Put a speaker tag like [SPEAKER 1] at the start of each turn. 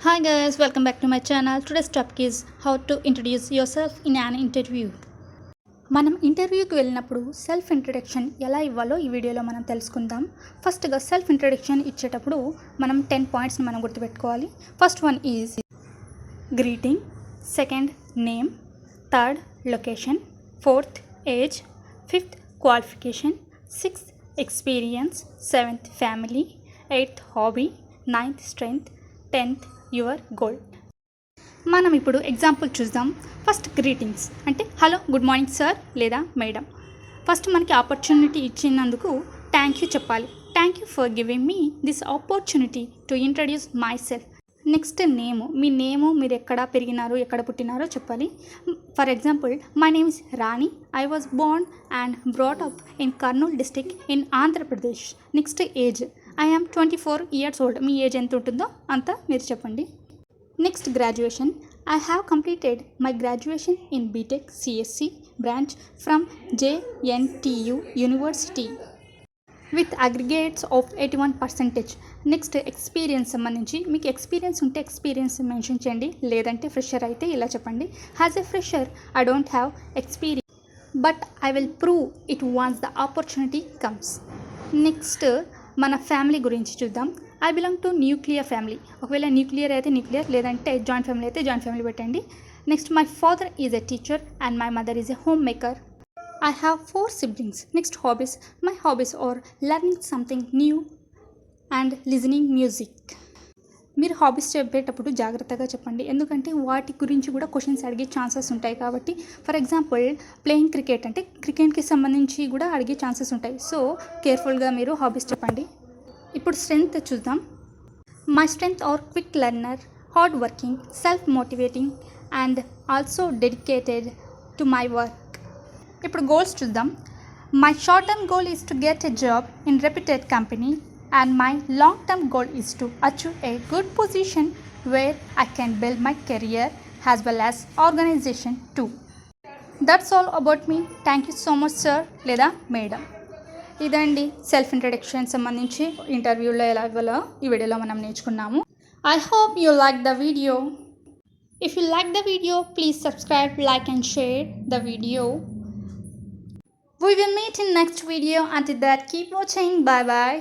[SPEAKER 1] Hi guys, welcome back to my channel. Today's topic is how to introduce yourself in an interview. మనం ఇంటర్వ్యూకి వెళ్ళినప్పుడు self introduction ఎలా ఇవ్వాలో ఈ వీడియోలో మనం తెలుసుకుందాం. ఫస్ట్గా సెల్ఫ్ ఇంట్రడక్షన్ ఇచ్చేటప్పుడు మనం 10 పాయింట్స్ని మనం గుర్తుపెట్టుకోవాలి. First one is greeting, second name, third location, fourth age, fifth qualification, sixth experience, seventh family, eighth hobby, ninth strength, 10th your goal. మనం ఇప్పుడు ఎగ్జాంపుల్ చూద్దాం. ఫస్ట్ గ్రీటింగ్స్ అంటే హలో, గుడ్ మార్నింగ్ సార్ లేదా మేడం. ఫస్ట్ మనకి opportunity ఇచ్చినందుకు thank you చెప్పాలి. Thank you for giving me this opportunity to introduce myself. Next name, మీ name, మీరు ఎక్కడ పెరిగినారో ఎక్కడ పుట్టినారో చెప్పాలి. For example, my name is Rani, I was born and brought up in Kurnool district in Andhra Pradesh. Next age, I am 24 years old. మీ ఏజ్ ఎంత ఉంటుందో అంత మీరు చెప్పండి. Next graduation, I have completed my graduation in BTech CSC branch from JNTU university with aggregates of 81%. Next experience సంబంధించి మీకు experience ఉంటే ఎక్స్పీరియన్స్ మెన్షన్ చేయండి, లేదంటే ఫ్రెషర్ అయితే ఇలా చెప్పండి. As a fresher I don't have experience but I will prove it once the opportunity comes. Next మన family గురించి చూద్దాం. I belong to nuclear family. ఒకవేళ న్యూక్లియర్ అయితే న్యూక్లియర్, లేదంటే జాయింట్ ఫ్యామిలీ అయితే జాయింట్ ఫ్యామిలీ పెట్టండి. Next my father is a teacher and my mother is a home maker. I have 4 siblings. Next hobbies. My hobbies are learning something new and listening music. మీరు hobbies చెప్పేటప్పుడు జాగ్రత్తగా చెప్పండి, ఎందుకంటే వాటి గురించి కూడా క్వశ్చన్స్ అడిగే ఛాన్సెస్ ఉంటాయి. కాబట్టి ఫర్ ఎగ్జాంపుల్ ప్లేయింగ్ క్రికెట్ అంటే క్రికెట్కి సంబంధించి కూడా అడిగే ఛాన్సెస్ ఉంటాయి. సో కేర్ఫుల్గా మీరు హాబీస్ చెప్పండి. ఇప్పుడు స్ట్రెంగ్త్ చూద్దాం. My strength are quick learner, hard working, self motivating and also dedicated to my work. ఇప్పుడు గోల్స్ చూద్దాం. My short term goal is to get a job in reputed company and my long term goal is to achieve a good position where I can build my career as well as organization too. That's all about me. Thank you so much sir లేదా madam. ఇదండి self introduction సంబంధించి ఇంటర్వ్యూలో ఎలా ఇవ్వాలో ఈ వీడియోలో మనం నేర్చుకున్నాము. I hope you like the video. If you like the video, please subscribe, like and share the video. We will meet in next video. Until that, keep watching. Bye bye.